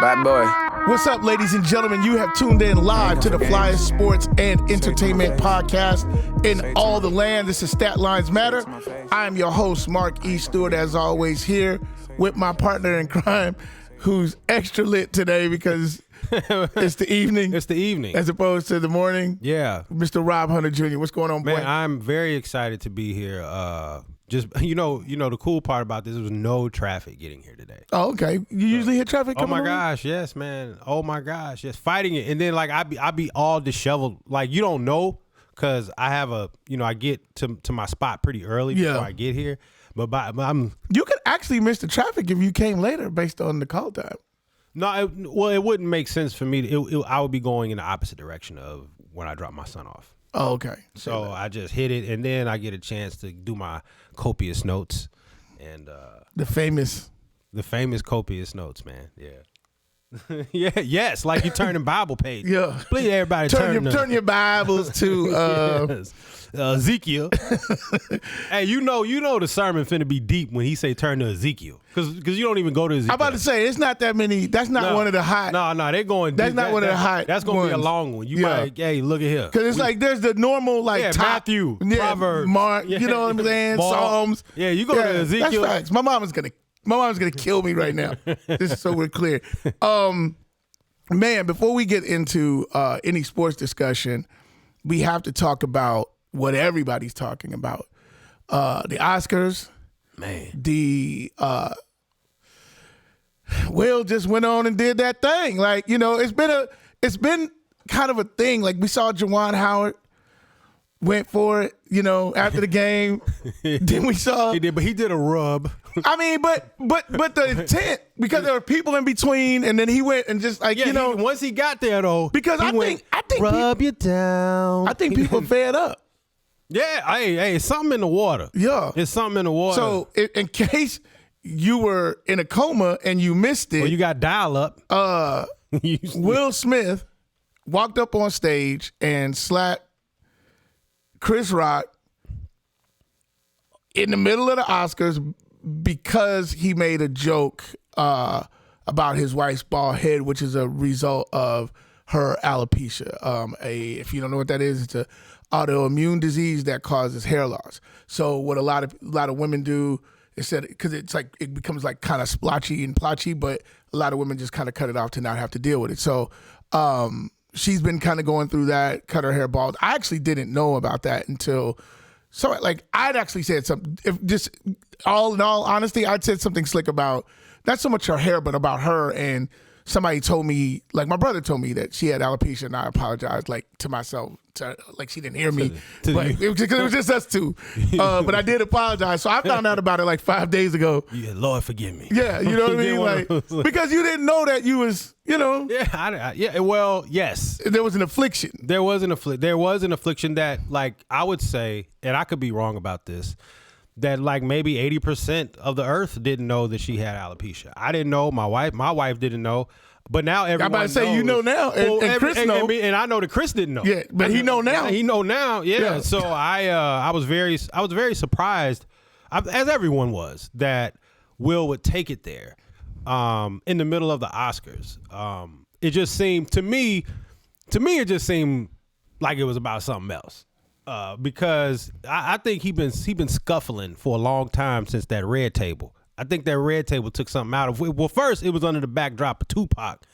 Bad boy. What's up, ladies and gentlemen? You have tuned in live to the Flyest Sports and Entertainment Podcast in all the land. This is Stat Lines Matter. I am your host, Mark E. Stewart, as always, here with my partner in crime, who's extra lit today because it's the evening. It's the evening. As opposed to the morning. Yeah. Mr. Rob Hunter Jr., what's going on, boy? Man, I'm very excited to be here. Just you know, the cool part about this was no traffic getting here today. Oh, okay. You usually hit traffic coming on? Gosh, yes, man. Oh my gosh, yes, fighting it, and then like I be all disheveled. Like you don't know because I have I get to my spot pretty early before I get here. But you could actually miss the traffic if you came later based on the call time. No, it wouldn't make sense for me. I would be going in the opposite direction of when I drop my son off. Oh, okay. So I just hit it, and then I get a chance to do my copious notes, and the famous copious notes, man. Yeah, yeah, yes, like you turning Bible page. Yeah, please everybody turn your Bibles to yes. Ezekiel. Hey, you know the sermon finna be deep when he say turn to Ezekiel, because you don't even go to Ezekiel. I'm about to say it's not that many. That's not one of the hot. No, they're going. That's not one of the hot. That's gonna ones. be a long one. You might. Hey, look at here. Because it's like there's the normal top, Matthew, Proverbs, Mark. You know what I'm saying? Psalms. Yeah, you go to Ezekiel. That's facts. My mama's gonna kill me right now. Just so we're clear. Man, before we get into any sports discussion, we have to talk about what everybody's talking about. The Oscars. Man. The Will just went on and did that thing. Like, it's been kind of a thing. Like we saw Juwan Howard went for it, after the game. Then we saw he did, but he did a rub. I mean, but the intent, because there were people in between, and then he went and just once he got there though, because I think rub you down. I think people fed up. Yeah, hey, it's something in the water. Yeah, it's something in the water. So in case you were in a coma and you missed it, or you got dial up. Will Smith walked up on stage and slapped Chris Rock in the middle of the Oscars because he made a joke about his wife's bald head, which is a result of her alopecia. If you don't know what that is, it's an autoimmune disease that causes hair loss. So what a lot of women do is that, because it's like it becomes like kind of splotchy and plotchy, but a lot of women just kind of cut it off to not have to deal with it. So she's been kind of going through that, cut her hair bald. I actually didn't know about that until. So, I'd actually said something, in all honesty, I'd said something slick about, not so much her hair, but about her, and somebody told me, my brother told me that she had alopecia, and I apologized, to myself, she didn't hear me, but it was just us two, but I did apologize, so I found out about it 5 days ago. Yeah, Lord forgive me. Yeah, you know what I mean? Because you didn't know that you was, Yeah, well, yes. There was an affliction. There was an affliction that, I would say, and I could be wrong about this, that maybe 80% of the earth didn't know that she had alopecia. I didn't know. My wife didn't know. But now everyone knows. I'm about to say, you know now, and Chris know. And I know that Chris didn't know. Yeah, but he know now. He know now, yeah. So I was very surprised, as everyone was, that Will would take it there in the middle of the Oscars. It just seemed, to me, it just seemed like it was about something else. Because I think he been scuffling for a long time since that Red Table. I think that Red Table took something out of it. Well, first it was under the backdrop of Tupac,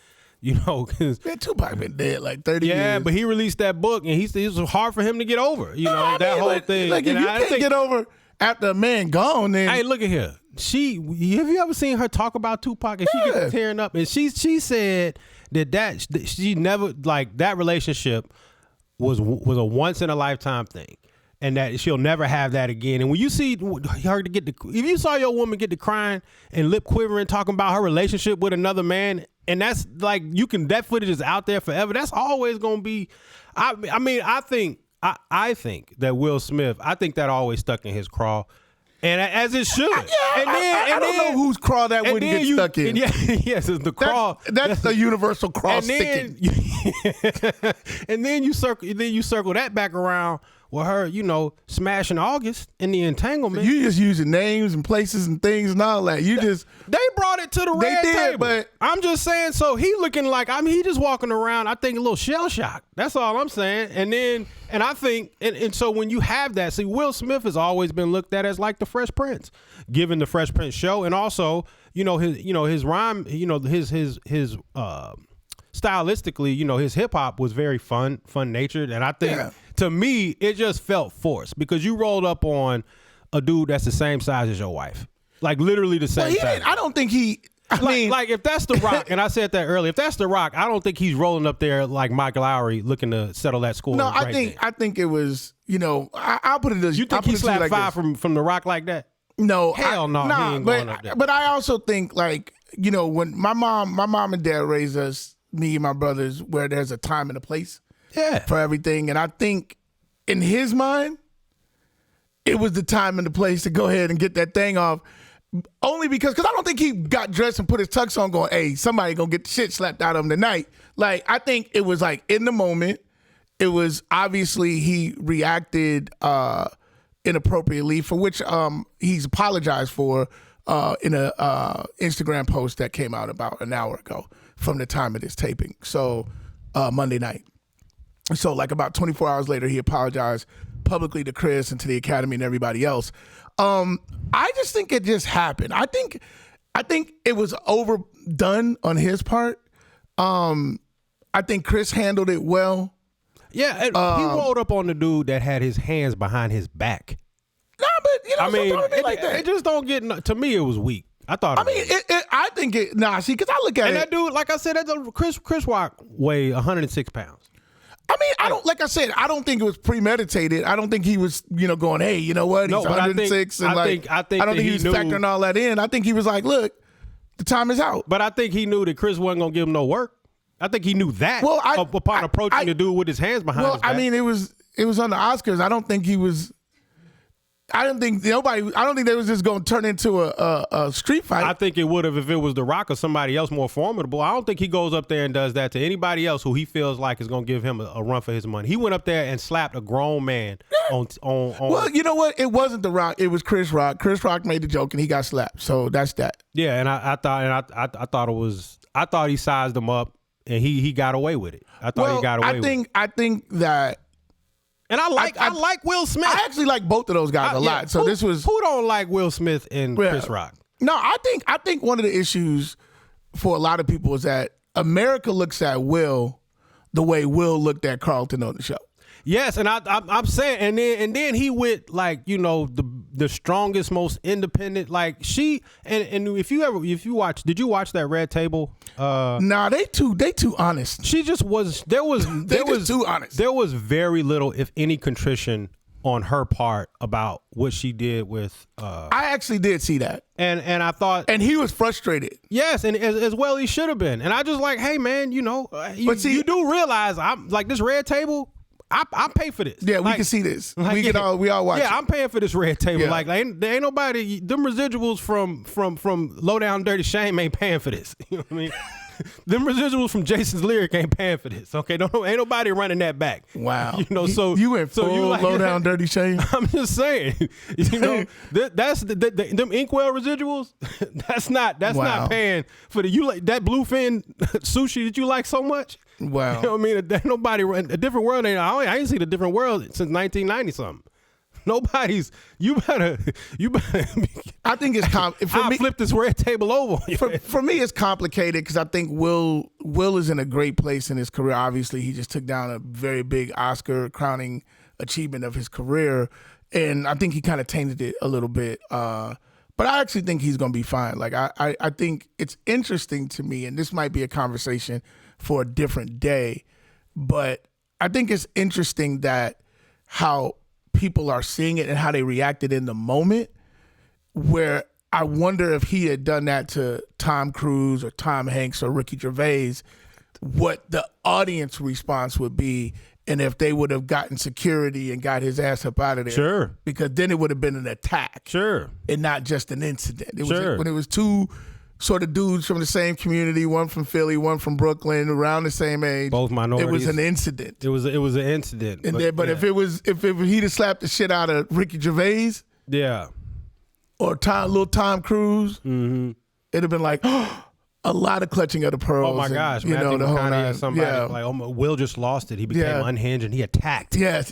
because Tupac been dead 30 years. Yeah, but he released that book, and it was hard for him to get over. That whole thing. If you can't get over after a man gone, then hey, look at here. Have you ever seen her talk about Tupac? And she gets tearing up, and she said that she never that relationship was a once in a lifetime thing, and that she'll never have that again. And when you see her if you saw your woman get to crying and lip quivering talking about her relationship with another man, and that's that footage is out there forever. That's always gonna be. I think that Will Smith, I think that always stuck in his craw. And as it should. I don't know whose craw that wouldn't get stuck in. Yes, it's the craw. That's the universal craw sticking. And then you circle that back around with her, smashing August in the entanglement. You just using names and places and things and all that. They brought it to the red table. But I'm just saying, so he looking like, he just walking around, I think a little shell shock. That's all I'm saying. And I think, and so when you have that, see, Will Smith has always been looked at as like the Fresh Prince, given the Fresh Prince show. And also, his rhyme, his stylistically, his hip hop was very fun natured. And I think to me, it just felt forced because you rolled up on a dude that's the same size as your wife. Like literally the same size. I don't think he, like if that's The Rock, and I said that earlier, if that's The Rock, I don't think he's rolling up there like Mike Lowry looking to settle that score. No, I think it was, I'll put it as you think he slapped five from The Rock like that? No, hell no, he ain't going up there. But I also think when my mom and dad raised us, me and my brothers, where there's a time and a place for everything. And I think in his mind, it was the time and the place to go ahead and get that thing off. Only because I don't think he got dressed and put his tux on going, hey, somebody gonna get the shit slapped out of him tonight. Like, I think it was like in the moment, it was obviously he reacted inappropriately, for which he's apologized for in a Instagram post that came out about an hour ago from the time of this taping. So Monday night. So like about 24 hours later, he apologized publicly to Chris and to the Academy and everybody else. I just think it just happened. I think it was overdone on his part. I think Chris handled it well. Yeah, he rolled up on the dude that had his hands behind his back. Nah, but it just don't get. To me, it was weak. I thought. I think it. Nah, see, because I look at and that dude, like I said, Chris Rock weighed 106 pounds. I mean, I don't think it was premeditated. I don't think he was, going, hey, you know what? He's 106. I don't think he was factoring all that in. I think he was like, look, the time is out. But I think he knew that Chris wasn't going to give him no work. I think he kneed that upon approaching the dude with his hands behind his back. I mean, it was on the Oscars. I don't think he was. I don't think they was just going to turn into a street fight. I think it would have if it was The Rock or somebody else more formidable. I don't think he goes up there and does that to anybody else who he feels like is going to give him a run for his money. He went up there and slapped a grown man on. Well, you know what? It wasn't The Rock. It was Chris Rock. Chris Rock made the joke and he got slapped. So that's that. Yeah, and I thought he sized him up and he got away with it. I thought he got away with it. I think that. And I like Will Smith. I actually like both of those guys a lot. So who don't like Will Smith and Chris Rock? No, I think one of the issues for a lot of people is that America looks at Will the way Will looked at Carlton on the show. Yes, and I'm saying, and then he went like the strongest, most independent. Like she and if you watch, did you watch that Red Table? Nah, they too honest. She just was. There was too honest. There was very little, if any, contrition on her part about what she did with. I actually did see that, and I thought, and he was frustrated. Yes, and as well he should have been. And I just like, hey man, you do realize I'm like this Red Table. I pay for this. Yeah, we can see this. We all watch. Yeah, it. I'm paying for this Red Table. Yeah. Like there ain't nobody. Them residuals from Low Down Dirty Shame ain't paying for this. You know what I mean? Them residuals from Jason's Lyric ain't paying for this. Okay, ain't nobody running that back. Wow. So you went full Low Down Dirty Shame. I'm just saying. That's them Inkwell residuals. That's not paying for that bluefin sushi that you like so much. Wow. You know what I mean? There's nobody a different world. I ain't seen a different world since 1990 something. Nobody's. You better. I think it's I flip this Red Table over. For me, it's complicated because I think Will is in a great place in his career. Obviously, he just took down a very big Oscar crowning achievement of his career, and I think he kind of tainted it a little bit. But I actually think he's going to be fine. Like I think it's interesting to me, and this might be a conversation for a different day, but I think it's interesting that how people are seeing it and how they reacted in the moment, where I wonder if he had done that to Tom Cruise or Tom Hanks or Ricky Gervais, what the audience response would be, and if they would have gotten security and got his ass up out of there. Sure. Because then it would have been an attack. Sure. And not just an incident. Sure. When it was two sort of dudes from the same community, one from Philly, one from Brooklyn, around the same age. Both minorities. It was an incident. It was an incident. And if he'd have slapped the shit out of Ricky Gervais, or little Tom Cruise, it'd have been like a lot of clutching of the pearls. Oh my gosh, and, Matthew the whole McConaughey or somebody like, Will just lost it. He became unhinged and he attacked. Yes,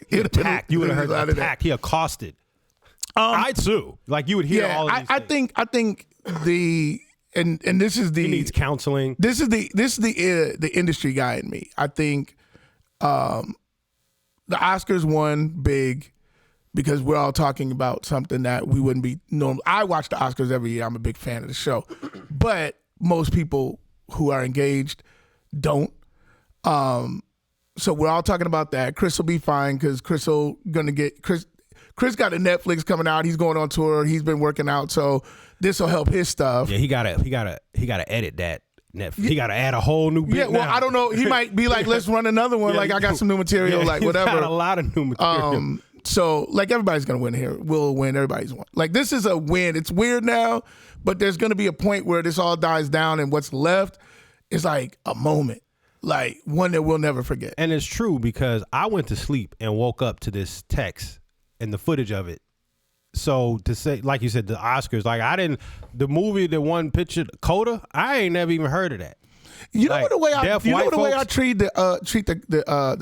he attacked. You would have heard attacked. He accosted. I'd sue. Like you would hear all of these things. I think and this is he needs counseling. This is the industry guy in me. I think the Oscars won big because we're all talking about something that we wouldn't be normal. I watch the Oscars every year. I'm a big fan of the show, but most people who are engaged don't. So we're all talking about that. Chris will be fine because Chris got a Netflix coming out. He's going on tour. He's been working out, so this will help his stuff. Yeah, he gotta edit that Netflix. He gotta add a whole new bit. Yeah, well, now. I don't know. He might be like, let's run another one. Like I got some new material. Like whatever. Got a lot of new material. So like everybody's gonna win here. We'll win. Everybody's won. Like this is a win. It's weird now, but there's gonna be a point where this all dies down, and what's left is like a moment. Like one that we'll never forget. And it's true because I went to sleep and woke up to this text and the footage of it. So to say, like you said, the Oscars, like the movie that won picture Coda, I ain't never even heard of that. You know the way I treat the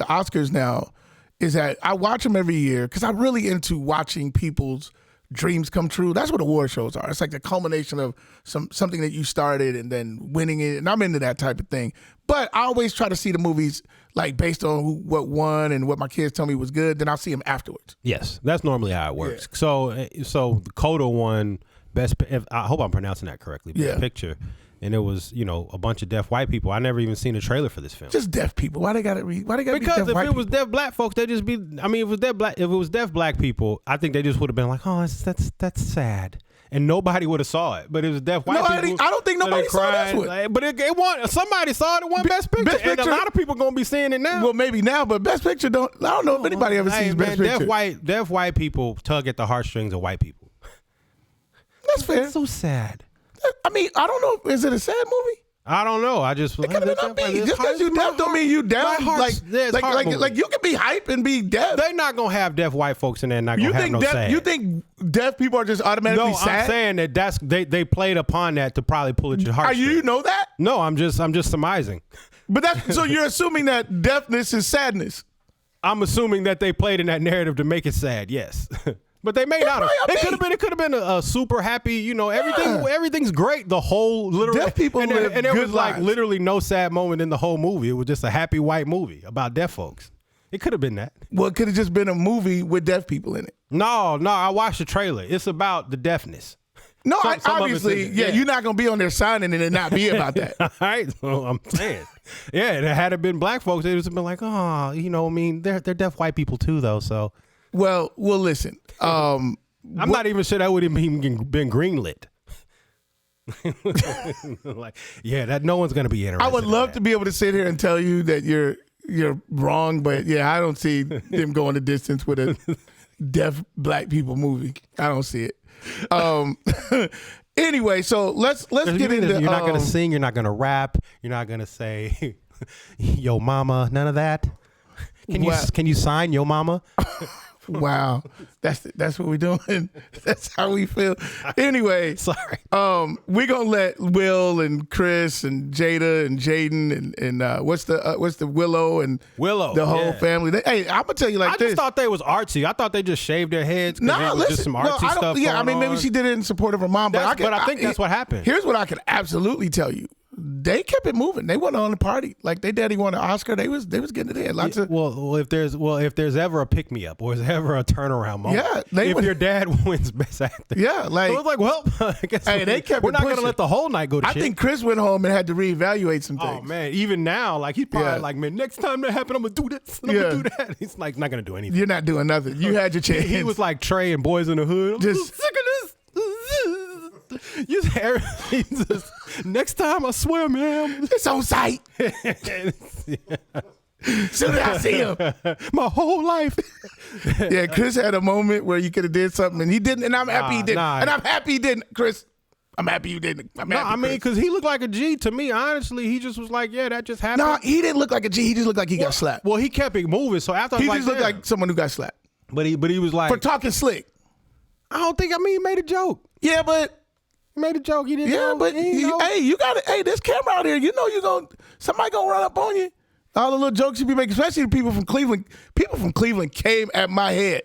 Oscars now is that I watch them every year because I'm really into watching people's dreams come true. That's what award shows are. It's like the culmination of something that you started and then winning it. And I'm into that type of thing. But I always try to see the movies like based on what won and what my kids tell me was good. Then I'll see them afterwards. Yes, that's normally how it works. Yeah. So the Coda won best. I hope I'm pronouncing that correctly. Best picture. And it was, a bunch of deaf white people. I never even seen a trailer for this film. Just deaf people. Why they got to read? Why they got to be deaf white people? Because if it was deaf black folks, they just be. I mean, if it was deaf black people, I think they just would have been like, oh, that's sad, and nobody would have saw it. But it was deaf white people. I don't think nobody saw this one. Like, but it won. Somebody saw it. It won Best Picture. And a lot of people gonna be seeing it now. Well, maybe now, but Best Picture I don't know if anybody ever sees Best Picture. Deaf white people tug at the heartstrings of white people. That's fair. That's so sad. I mean, I don't know. Is it a sad movie? I don't know. I just it could have been upbeat. Just because you deaf don't mean you deaf. Like you can be hype and be deaf. They're not gonna have deaf white folks in there. Not gonna have no sad. You think deaf people are just automatically sad? No, I'm saying that they played upon that to probably pull at your heart. You know that? No, I'm just surmising. But so you're assuming that deafness is sadness. I'm assuming that they played in that narrative to make it sad. Yes. But they may not have. It could have been a super happy, everything's great. The whole literally deaf people and there was like literally no sad moment in the whole movie. It was just a happy white movie about deaf folks. It could have been that. Well, it could have just been a movie with deaf people in it. No, I watched the trailer. It's about the deafness. No, obviously, you're not gonna be on there signing and it not be about that. All right, so I'm saying, and had it been black folks, they would have been like, they're deaf white people too, though. So. Well, listen. I'm not even sure that would have even been greenlit. That no one's gonna be interested. I would love to be able to sit here and tell you that you're wrong, but I don't see them going the distance with a deaf black people movie. I don't see it. Anyway, so let's get into. You're not gonna sing. You're not gonna rap. You're not gonna say, "Yo, mama." None of that. Can you sign Yo Mama? Wow, that's what we're doing. That's how we feel. Anyway, sorry. We're gonna let Will and Chris and Jada and Jaden and what's the Willow and the whole family. I'm gonna tell you like this. I just thought they was artsy. I thought they just shaved their heads. Just some artsy stuff. Yeah, I mean maybe she did it in support of her mom, but I think that's what happened. Here's what I can absolutely tell you. They kept it moving. They went on the party. Like they daddy won an Oscar. They was getting it in. Lots of if there's ever a pick me up or is ever a turnaround moment. If your dad wins Best Actor. Yeah, like so it was like, I guess they kept. We're not gonna let the whole night go to shit. I think Chris went home and had to reevaluate some things. Oh man, even now, like he's probably like, man, next time that happens, I'm gonna do this. I'm gonna do that. He's like not gonna do anything. You're not doing nothing. You had your chance. He was like Trey and Boys in the Hood. I'm just sick of this. Next time, I swear, man. It's on sight. Soon as I see him. My whole life. Yeah, Chris had a moment where you could have did something and he didn't, and I'm happy he didn't. And I'm happy he didn't, Chris. I'm happy you didn't. I'm No, happy, I mean, Chris. because he looked like a G to me. Honestly, he just was like, yeah, that just happened. No, he didn't look like a G. He just looked like he got slapped. Well, he kept it moving. So after He I was just looked like someone who got slapped. but he was like, For talking slick. I don't think. I mean, he made a joke. Yeah, but He made a joke. He didn't. Yeah, know. but He didn't know. hey, you got it. Hey, this camera out here. You know somebody gonna run up on you. All the little jokes you be making, especially the people from Cleveland. People from Cleveland came at my head.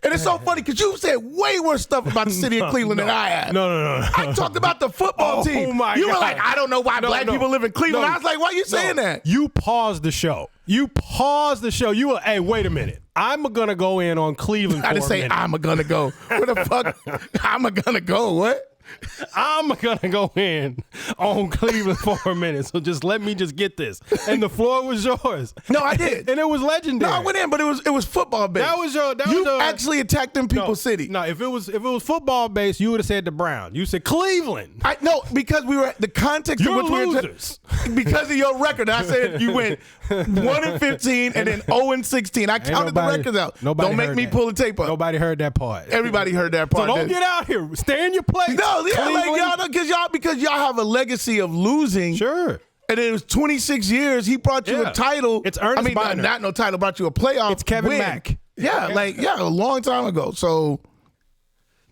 And it's so funny because you said way worse stuff about the city of Cleveland than I have. No. I talked about the football team. Oh my you were God. like, I don't know why black people live in Cleveland. I was like, why are you saying that? You paused the show. You were, hey, wait a minute. I'm gonna go in on Cleveland. I didn't say I'm gonna go. Where the fuck? I'm gonna go. What? I'm gonna go in on Cleveland for a minute. So let me get this. And the floor was yours. No, I did. And it was legendary. No, I went in, but it was football based. You actually attacked them people's city. No, if it was football based, you would have said the Browns. You said Cleveland. No, because we were the context You're of which losers. Because of your record. I said you went 1-15 and then 0-16. I counted the records out. Don't make me pull the tape up. Nobody heard that part. Everybody heard that part. So don't get out here. Stay in your place. No, yeah, like Cleveland. y'all because y'all have a legacy of losing. Sure. And it was 26 years. He brought you a title. It's Ernest Biner. Not no title. Brought you a playoff. It's Kevin win. Mack. Yeah, a long time ago. So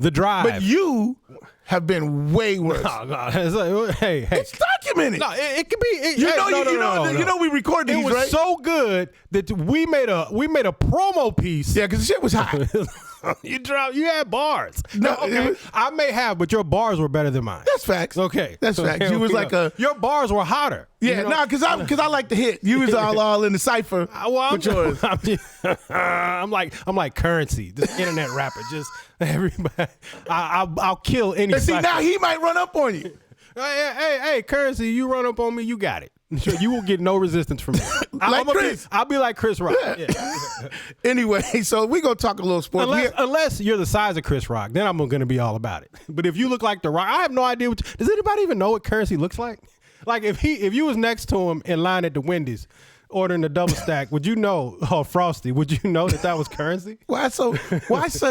The Drive. but you have been way worse. No. It's like, hey. It's documented. No, it could be. You know we recorded these, It was right? so good that we made a promo piece. Yeah, because the shit was hot. You had bars. No, okay. I may have, but your bars were better than mine. That's facts. Okay. That's facts. You was like your bars were hotter. Yeah, because I like to hit. You was all in the cipher with yours. I'm like Currency, this internet rapper. Just everybody. I'll kill any. And see, cipher. now he might run up on you. Hey, Currency, you run up on me, you got it. Sure, you will get no resistance from me. Chris. I'll be like Chris Rock. Yeah. Anyway, so we're going to talk a little sports. Unless you're the size of Chris Rock, then I'm going to be all about it. But if you look like The Rock, I have no idea. Does anybody even know what Currency looks like? Like if you was next to him in line at the Wendy's ordering the double stack, would you know, Frosty, would you know that was Currency? Why such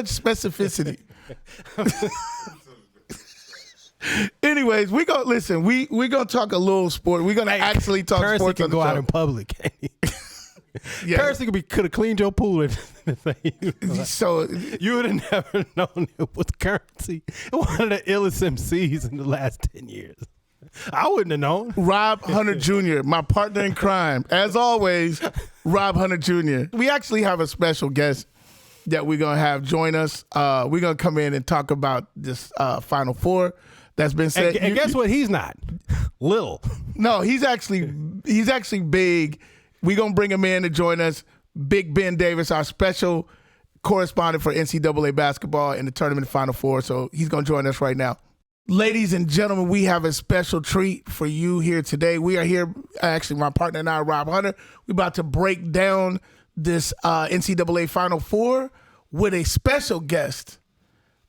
specificity? Anyways, we gonna talk a little sport. We're gonna actually talk Currency sports. Can go out in public. Yeah. Currency could have cleaned your pool. So you would have never known it was Currency. One of the illest MCs in the last 10 years. I wouldn't have known. Rob Hunter Jr., my partner in crime, as always. Rob Hunter Jr. We actually have a special guest that we're gonna have join us. We're gonna come in and talk about this Final Four that's been said. And guess what? He's not little. No, he's actually big. We're gonna bring him in to join us. Big Ben Davis, our special correspondent for NCAA basketball in the tournament Final Four. So he's gonna join us right now. Ladies and gentlemen, we have a special treat for you here today. We are here, actually, my partner and I, Rob Hunter. We're about to break down this NCAA Final Four with a special guest,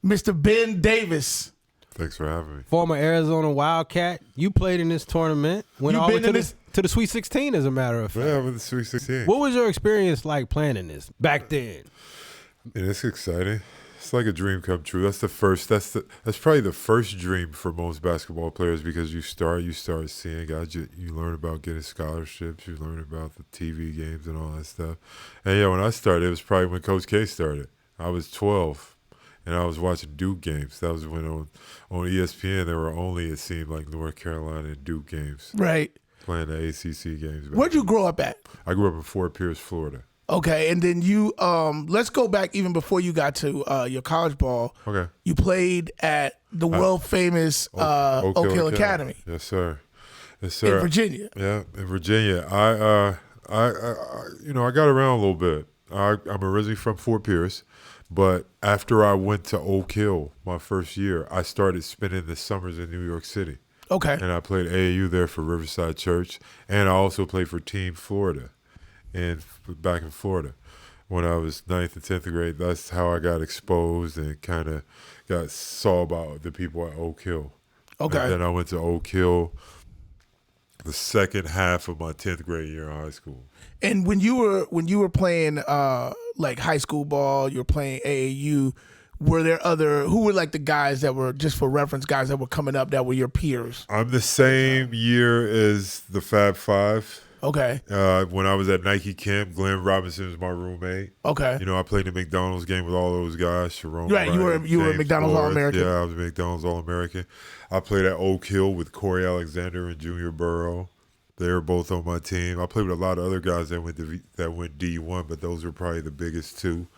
Mr. Ben Davis. Thanks for having me. Former Arizona Wildcat. You played in this tournament. Went all the way to the Sweet 16, as a matter of fact. Yeah, I'm in the Sweet 16. What was your experience like playing in this back then? And it's exciting. It's like a dream come true. That's probably the first dream for most basketball players, because you start seeing guys, you learn about getting scholarships, you learn about the TV games and all that stuff. And yeah, when I started, it was probably when Coach K started. I was 12 and I was watching Duke games. That was when on ESPN there were only, it seemed like, North Carolina and Duke games. Right. Playing the ACC games. Where'd you grow up at? I grew up in Fort Pierce, Florida. Okay, and then you, let's go back even before you got to your college ball. Okay. You played at the world famous Oak Hill Academy. Yes, sir. Yes, sir. In Virginia. Yeah, in Virginia. I got around a little bit. I'm originally from Fort Pierce, but after I went to Oak Hill my first year, I started spending the summers in New York City. Okay. And I played AAU there for Riverside Church, and I also played for Team Florida. And back in Florida, when I was 9th and 10th grade, that's how I got exposed and kind of saw about the people at Oak Hill. Okay. And then I went to Oak Hill the second half of my 10th grade year in high school. And when you were playing like high school ball, you were playing AAU. were there who were like the guys that were, just for reference, guys that were coming up that were your peers? I'm the same year as the Fab Five. Okay. When I was at Nike camp, Glenn Robinson was my roommate. Okay. You know, I played the McDonald's game with all those guys. Sharon Right, you were a McDonald's All-American. Yeah, I was a McDonald's All-American. I played at Oak Hill with Corey Alexander and Junior Burrow. They were both on my team. I played with a lot of other guys that went D1, but those were probably the biggest two.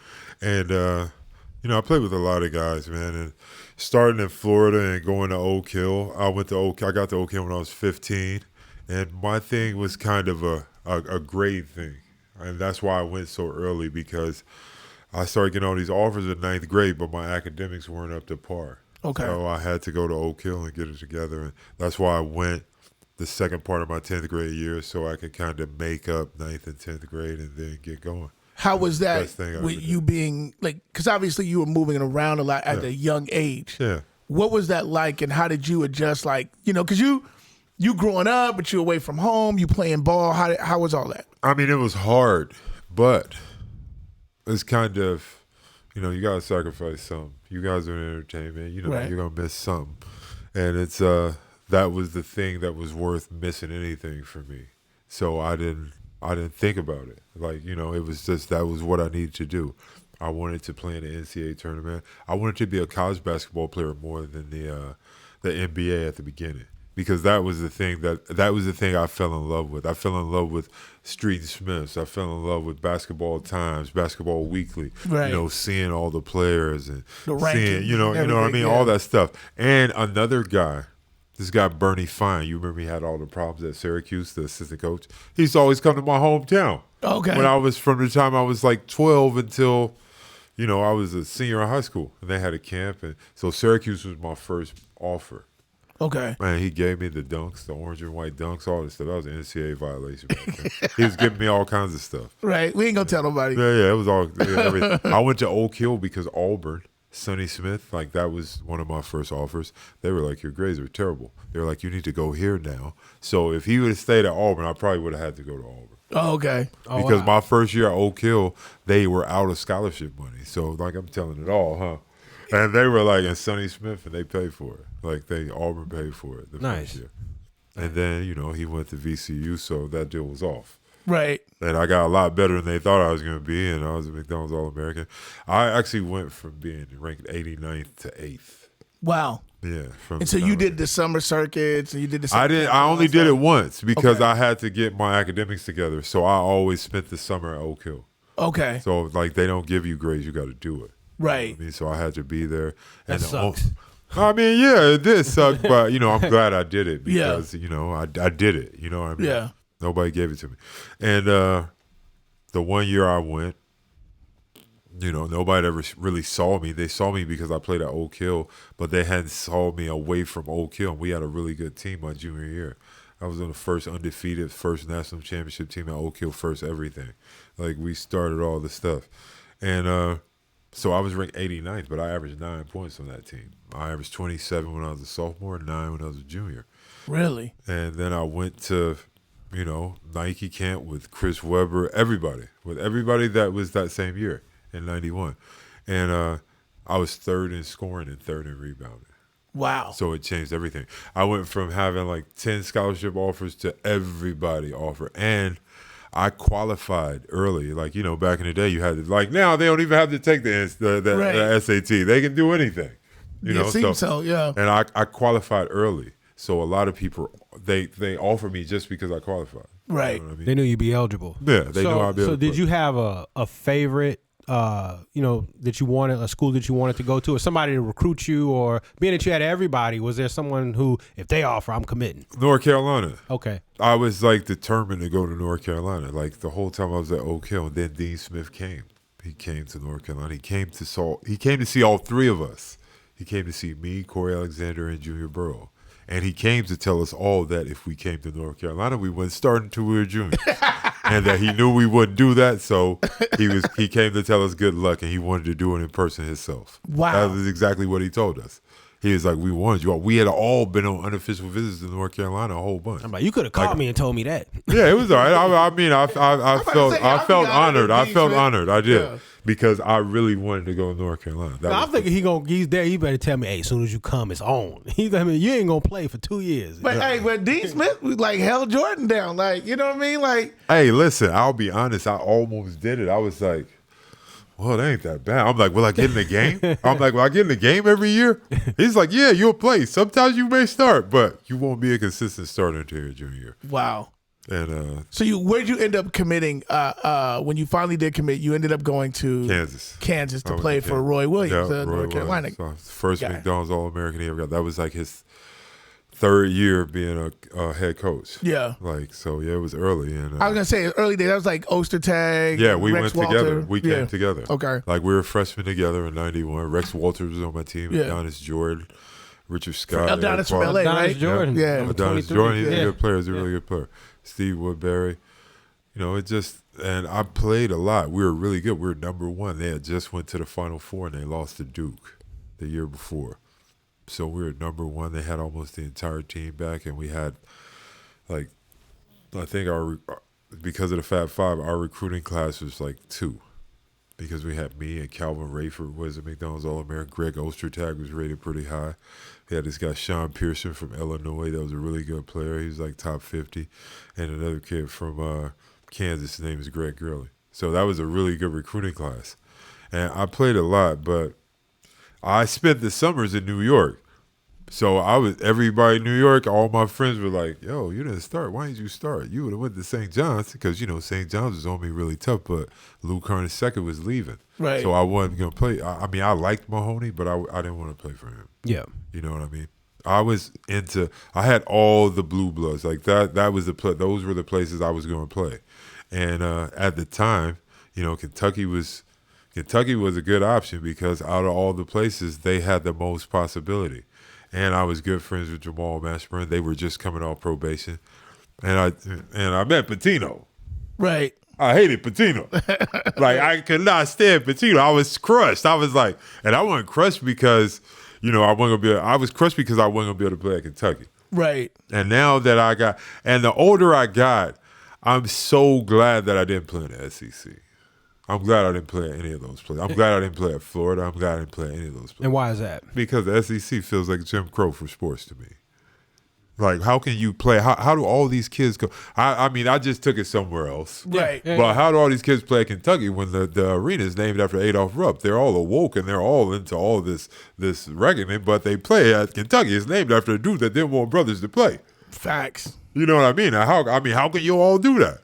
And you know, I played with a lot of guys, man. And starting in Florida and going to Oak Hill, I got to Oak Hill when I was 15. And my thing was kind of a grade thing. And that's why I went so early, because I started getting all these offers in ninth grade, but my academics weren't up to par. Okay. So I had to go to Oak Hill and get it together. And that's why I went the second part of my 10th grade year, so I could kind of make up ninth and 10th grade and then get going. How was that with you being, like, because obviously you were moving around a lot at a young age. Yeah. What was that like, and how did you adjust, like, you know, because you growing up, but you away from home, you playing ball. How was all that? I mean, it was hard, but it's kind of, you know, you got to sacrifice something. You guys are in entertainment. You know, Right. you're going to miss something. And it's that was the thing that was worth missing anything for me. So I didn't think about it. Like, you know, it was just, that was what I needed to do. I wanted to play in the NCAA tournament. I wanted to be a college basketball player more than the NBA at the beginning. Because that was the thing I fell in love with. I fell in love with Street and Smiths. I fell in love with Basketball Times, Basketball Weekly. Right. You know, seeing all the players and the rankings, seeing, you know what I mean, all that stuff. And another guy, this guy Bernie Fine. You remember he had all the problems at Syracuse, the assistant coach. He used to always come to my hometown. Okay. From the time I was like 12 until, you know, I was a senior in high school, and they had a camp, and so Syracuse was my first offer. Okay. Man, he gave me the dunks, the orange and white dunks, all this stuff. That was an NCAA violation. He was giving me all kinds of stuff. Right. We ain't going to tell nobody. Yeah, it was all everything. I went to Oak Hill because Auburn, Sonny Smith, like that was one of my first offers. They were like, your grades are terrible. They were like, you need to go here now. So if he would have stayed at Auburn, I probably would have had to go to Auburn. Oh, okay. Because my first year at Oak Hill, they were out of scholarship money. So, like, I'm telling it all, huh? And they were like, and Sonny Smith, and they paid for it. Like, Auburn paid for it the first year. And then, you know, he went to VCU, so that deal was off. Right. And I got a lot better than they thought I was going to be, and I was a McDonald's All-American. I actually went from being ranked 89th to 8th. Wow. Yeah. And so you did the summer circuits, and you did the summer I only did it once because Okay. I had to get my academics together. So I always spent the summer at Oak Hill. Okay. So, like, they don't give you grades. You got to do it. Right. I mean, so I had to be there. That sucks. I mean, yeah, it did suck, but, you know, I'm glad I did it because, you know, I did it. You know what I mean? Yeah. Nobody gave it to me. And the 1 year I went, you know, nobody ever really saw me. They saw me because I played at Oak Hill, but they hadn't saw me away from Oak Hill. We had a really good team my junior year. I was on the first undefeated, first national championship team at Oak Hill, first everything. Like, we started all the stuff. And so I was ranked 89th, but I averaged 9 points on that team. I averaged 27 when I was a sophomore and 9 when I was a junior. Really? And then I went to, you know, Nike camp with Chris Webber, with everybody that was that same year in 91. And I was third in scoring and third in rebounding. Wow. So it changed everything. I went from having like 10 scholarship offers to everybody offer. And I qualified early. Like, you know, back in the day, you had to, like, now they don't even have to take the SAT. They can do anything. You know, it seems so, yeah. And I qualified early. So a lot of people, they offer me just because I qualified. Right. You know what I mean? They knew you'd be eligible. Yeah, they know I'd be able So to did you have a favorite, you know, that you wanted, a school that you wanted to go to, or somebody to recruit you, or being that you had everybody, was there someone who, if they offer, I'm committing? North Carolina. Okay. I was like determined to go to North Carolina. Like the whole time I was at Oak Hill, and then Dean Smith came. He came to North Carolina. He came to see all three of us. He came to see me, Corey Alexander, and Junior Burrow. And he came to tell us all that if we came to North Carolina, we wouldn't start until we were juniors. And that he knew we wouldn't do that, so he came to tell us good luck, and he wanted to do it in person himself. Wow. That was exactly what he told us. He was like, we wanted you all. We had all been on unofficial visits to North Carolina a whole bunch. I'm like, you could have called me and told me that. Yeah, it was all right. I mean, I felt honored. I felt honored. I did because I really wanted to go to North Carolina. I'm thinking he's there. He better tell me, hey, as soon as you come, it's on. He's I mean, you ain't gonna play for 2 years. But hey, but Dean Smith was like held Jordan down. Like, you know what I mean? Like, hey, listen, I'll be honest. I almost did it. I was like, well, it ain't that bad. I'm like, will I get in the game? I'm like, will I get in the game every year? He's like, yeah, you'll play. Sometimes you may start, but you won't be a consistent starter until your junior year. wow. And So where'd you end up committing? When you finally did commit, you ended up going to Kansas to play for Roy Williams, Roy North Carolina. So first McDonald's All-American he ever got. That was like his third year being a head coach. Yeah. Like, so yeah, it was early. And I was gonna say early days. That was like Ostertag. yeah, we Rex went together. Walter. We came together. Okay. Like we were freshmen together in '91. Rex Walters was on my team. Yeah. Adonis Jordan, Richard Scott. Adonis from LA, Adonis right? Jordan. Yeah. Number Adonis 23. Jordan, he's a good player. He's a really good player. Steve Woodbury. You know, it just, and I played a lot. We were really good. We were number one. They had just went to the Final Four and they lost to Duke the year before. So we were number one. They had almost the entire team back, and we had, like, I think because of the Fab Five, our recruiting class was like 2. Because we had me and Calvin Rayford was a McDonald's All-American. Greg Ostertag was rated pretty high. We had this guy, Sean Pearson from Illinois, that was a really good player. He was like top 50. And another kid from Kansas, his name is Greg Gurley. So that was a really good recruiting class. And I played a lot, but I spent the summers in New York. So everybody in New York, all my friends were like, yo, you didn't start. Why didn't you start? You would have went to St. John's because, you know, St. John's was on me really tough, but Lou Carnes II was leaving. Right. So I wasn't going to play. I mean, I liked Mahoney, but I didn't want to play for him. Yeah. You know what I mean? I had all the blue bloods. Like that was those were the places I was going to play. And at the time, you know, Kentucky was a good option because out of all the places, they had the most possibility. And I was good friends with Jamal Mashburn. They were just coming off probation. And I met Pitino. Right. I hated Pitino. Like, I could not stand Pitino. I was crushed. I was like, and I wasn't crushed because, you know, I was crushed because I wasn't going to be able to play at Kentucky. Right. And now that the older I got, I'm so glad that I didn't play in the SEC. I'm glad I didn't play at any of those places. I'm glad I didn't play at Florida. I'm glad I didn't play at any of those places. And why is that? Because the SEC feels like Jim Crow for sports to me. Like, how can you play? How do all these kids go? I mean, I just took it somewhere else. Right. But how do all these kids play at Kentucky when the arena is named after Adolph Rupp? They're all awoke and they're all into all this reckoning, but they play at Kentucky. It's named after a dude that didn't want brothers to play. Facts. You know what I mean? How can you all do that?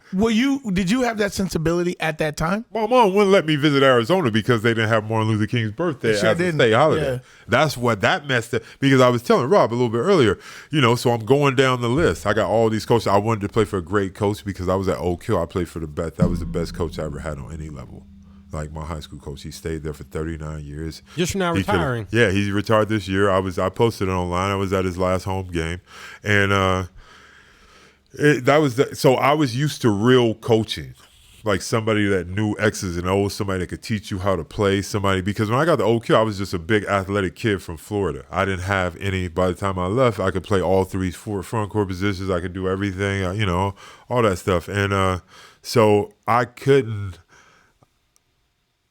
Did you have that sensibility at that time? My mom wouldn't let me visit Arizona because they didn't have Martin Luther King's birthday as a state holiday. Yeah. That's what that messed up. Because I was telling Rob a little bit earlier, you know, so I'm going down the list. I got all these coaches. I wanted to play for a great coach because I was at Oak Hill. I played for the best. That was the best coach I ever had on any level. Like my high school coach, he stayed there for 39 years. Just now retiring. Yeah, he retired this year. I posted it online. I was at his last home game, and so I was used to real coaching, like somebody that knew X's and O's, somebody that could teach you how to play, because when I got to Oak Hill, I was just a big athletic kid from Florida. I didn't have any. By the time I left, I could play all 4 front court positions. I could do everything, you know, all that stuff, and so I couldn't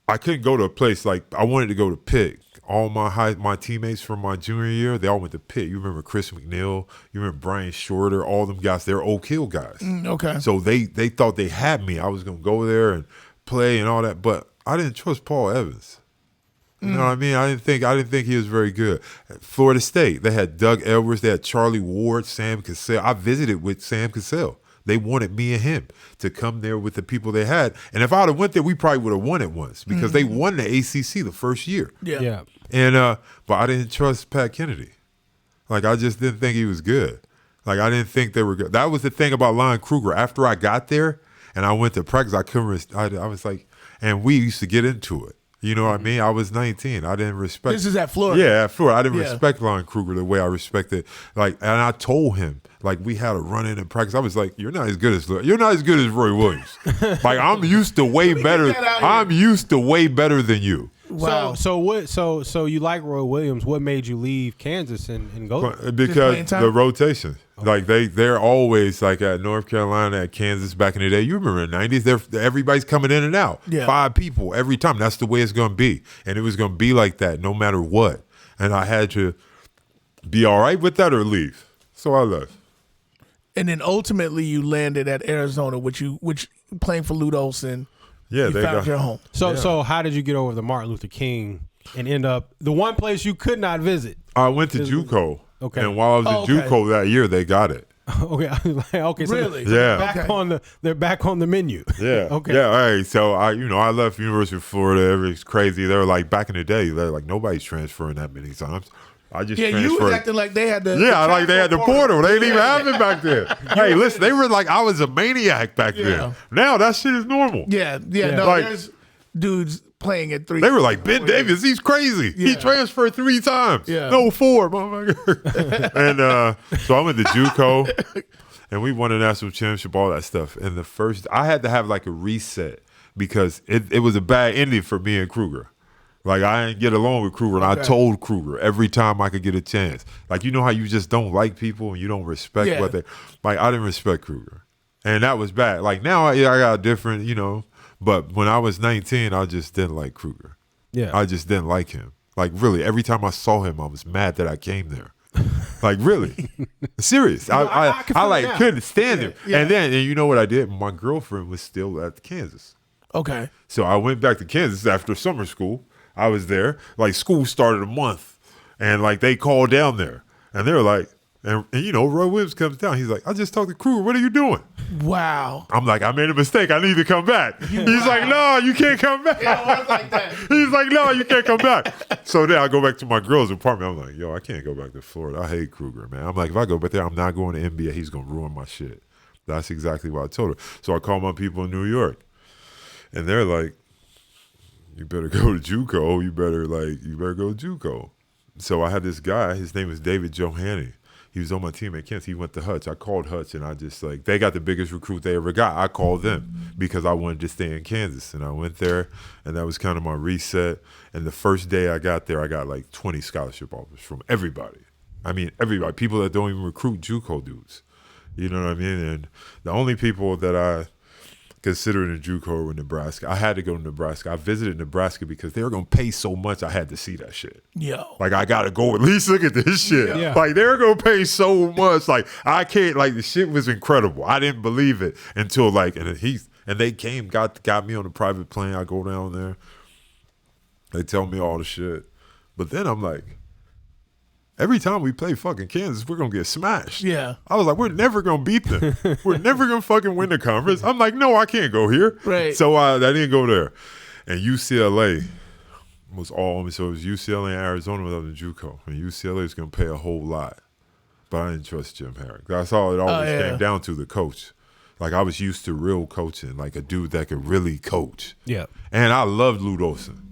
go to a place like I wanted to go to Pitt. All my teammates from my junior year, they all went to Pitt. You remember Chris McNeil, you remember Brian Shorter, all them guys, they're Oak Hill guys. Okay. So they thought they had me. I was going to go there and play and all that, but I didn't trust Paul Evans. You know what I mean? I didn't think he was very good. Florida State, they had Doug Edwards, they had Charlie Ward, Sam Cassell. I visited with Sam Cassell. They wanted me and him to come there with the people they had. And if I would have went there, we probably would have won it once because they won the ACC the first year. Yeah. And but I didn't trust Pat Kennedy. Like, I just didn't think he was good. Like, I didn't think they were good. That was the thing about Lon Kruger. After I got there and I went to practice, I was like, and we used to get into it. You know what I mean? I was 19. I didn't respect. This is at Florida. Yeah, at Florida. I didn't respect Lon Kruger the way I respected. Like, and I told him, like, we had a run in and practice. I was like, "You're not as good as Roy Williams. Like, I'm used to way better. I'm used to way better than you." Wow. So you like Roy Williams? What made you leave Kansas and go? Because the rotation. Like they're always like at North Carolina, at Kansas back in the day. You remember in the 90s, everybody's coming in and out. Yeah. 5 people every time. That's the way it's going to be. And it was going to be like that no matter what. And I had to be all right with that or leave. So I left. And then ultimately you landed at Arizona, which playing for Lute Olson. Yeah, they found your home. So how did you get over the Martin Luther King and end up the one place you could not visit? I went to JUCO. Okay. And while I was at JUCO that year, they got it. Okay. Okay. So really? They're back on the menu. Yeah. Okay. Yeah. All right. So I left University of Florida. It was crazy. They were like back in the day. They're like nobody's transferring that many times. I just transferred. You was acting like they had the like they had the portal. They didn't even have it back then. Hey, listen, they were like I was a maniac back then. Now that shit is normal. Yeah. No, like, there's dudes playing at 3. They were like Ben Davis. He's crazy. Yeah. He transferred 3 times. Yeah. No, 4, motherfucker. And so I went to JUCO, and we won a national championship, all that stuff. And I had to have like a reset because it was a bad ending for me and Kruger. Like I didn't get along with Kruger, and I told Kruger every time I could get a chance. Like you know how you just don't like people and you don't respect what they like. I didn't respect Kruger, and that was bad. Like now I got different, But when I was 19, I just didn't like Kruger. Yeah, I just didn't like him. Like really, every time I saw him, I was mad that I came there. Like really, serious. I couldn't stand him. Yeah. And you know what I did? My girlfriend was still at Kansas. Okay. So I went back to Kansas after summer school. I was there. Like school started a month, and like they called down there, and they were like, and Roy Williams comes down. He's like, I just talked to Kruger. What are you doing? Wow. I'm like, I made a mistake. I need to come back. He's like, no, you can't come back. Like that. He's like, no, you can't come back. So then I go back to my girl's apartment. I'm like, yo, I can't go back to Florida. I hate Kruger, man. I'm like, if I go back there, I'm not going to NBA. He's gonna ruin my shit. That's exactly what I told her. So I called my people in New York, and they're like, you better go to JUCO. You better go to JUCO. So I had this guy. His name was David Johanny. He was on my team at Kansas. He went to Hutch. I called Hutch, and I just they got the biggest recruit they ever got. I called them because I wanted to stay in Kansas, and I went there, and that was kind of my reset. And the first day I got there, I got like 20 scholarship offers from everybody. I mean, everybody. People that don't even recruit JUCO dudes. You know what I mean? And the only people that I considered in JUCO or Nebraska. I had to go to Nebraska. I visited Nebraska because they were going to pay so much I had to see that shit. Yo. Like, I got to go at least look at this shit. Yeah. Like, they're going to pay so much. Like, I can't, like, the shit was incredible. I didn't believe it until, like, and they came, got me on a private plane. I go down there. They tell me all the shit. But then I'm like, every time we play fucking Kansas, we're going to get smashed. Yeah. I was like, we're never going to beat them. We're never going to fucking win the conference. I'm like, no, I can't go here. Right. So I didn't go there. And UCLA was all on me. So it was UCLA and Arizona without the JUCO. And UCLA was going to pay a whole lot. But I didn't trust Jim Herrick. That's all it always came down to, the coach. Like, I was used to real coaching, like a dude that could really coach. Yeah. And I loved Lute Olson.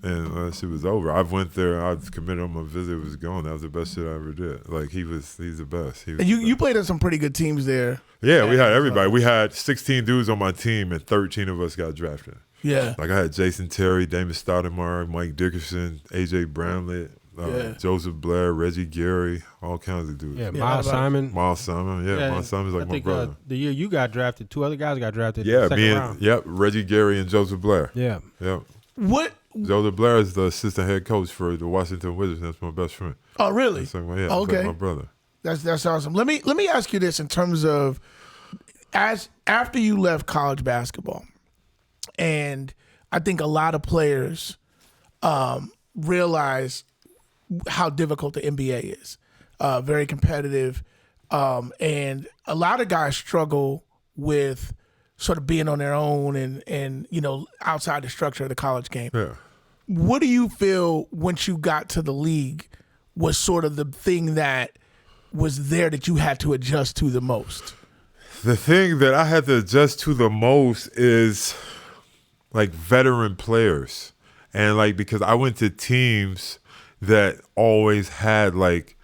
And that shit was over. I went there. I committed on my visit. It was gone. That was the best shit I ever did. Like, he's the best. And you played on some pretty good teams there. Yeah, we had everybody. We had 16 dudes on my team, and 13 of us got drafted. Yeah. Like, I had Jason Terry, Damon Stoudemire, Mike Dickerson, A.J. Brownlett, Joseph Blair, Reggie Gary, all kinds of dudes. Yeah, Miles Simon. Miles Simon's like my brother. The year you got drafted, 2 other guys got drafted. Yeah, in the second round. Yep, Reggie Gary and Joseph Blair. Yeah. Yep. What? Joseph Blair is the assistant head coach for the Washington Wizards. That's my best friend. Oh, really? That's like okay. my brother. That's awesome. Let me ask you this in terms of after you left college basketball, and I think a lot of players realize how difficult the NBA is. Very competitive, and a lot of guys struggle with sort of being on their own and outside the structure of the college game. Yeah. What do you feel once you got to the league was sort of the thing that was there that you had to adjust to the most? The thing that I had to adjust to the most is like veteran players. And like, because I went to teams that always had like,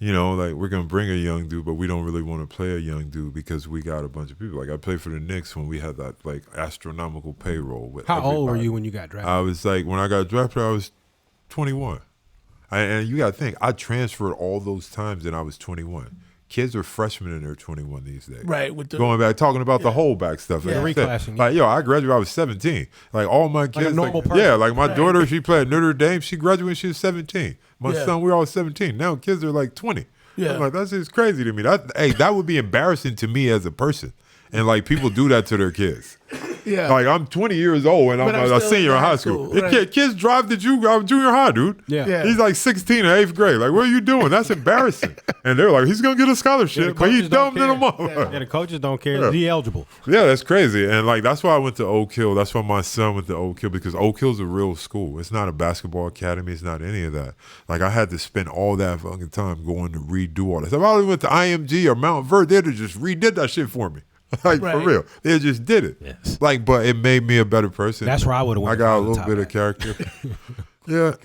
you know, like we're gonna bring a young dude, but we don't really want to play a young dude because we got a bunch of people. Like I played for the Knicks when we had that like astronomical payroll. With How old were everybody. you when you got drafted? I was like, when I got drafted, I was 21. And you got to think, I transferred all those times and I was 21. Kids are freshmen and they're 21 these days. Right. With the, Going back, talking about the holdback stuff. Yeah, Like, reclassing. like, yo, I graduated, I was 17. Like, all my kids. Like a normal person. Yeah, like my daughter, she played at Notre Dame. She graduated when she was 17. My Yeah. son, we were all 17. Now kids are like 20. Yeah. I'm like, that's just crazy to me. That would be embarrassing to me as a person. And, like, people do that to their kids. yeah. Like, I'm 20 years old and But I'm I'm a still senior in in high high school. school, right. Kids drive to junior high, dude. Yeah. Yeah. He's like 16 in 8th grade. Like, what are you doing? That's embarrassing. And they're like, he's going to get a scholarship, but he's coaches don't dumb than a care. mother. Yeah, the coaches don't care. Is he eligible? Yeah, that's crazy. And, like, that's why I went to Oak Hill. That's why my son went to Oak Hill, because Oak Hill's a real school. It's not a basketball academy. It's not any of that. Like, I had to spend all that fucking time going to redo all this. If I went to IMG or Mount Verde, they'd have just redid that shit for me. Like, for Right. real. They just did it. Yes. Like, but it made me a better person. That's where I would've I went got a on the little top bit of of character. Yeah.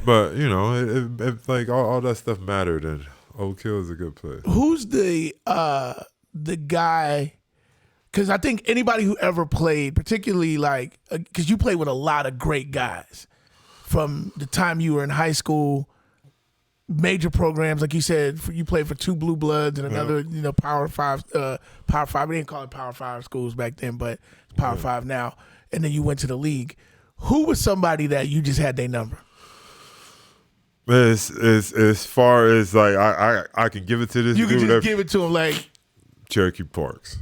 But, you know, it like, all that stuff mattered, and Oak Hill is a good place. Who's the guy? Because I think anybody who ever played, particularly like, because you played with a lot of great guys from the time you were in high school, major programs, like you said, you played for 2 Blue Bloods and another, you know, Power 5. We didn't call it Power 5 schools back then, but it's Power 5 now. And then you went to the league. Who was somebody that you just had their number? As far as like I can give it to this You dude. could just give it to him, like, Cherokee Parks.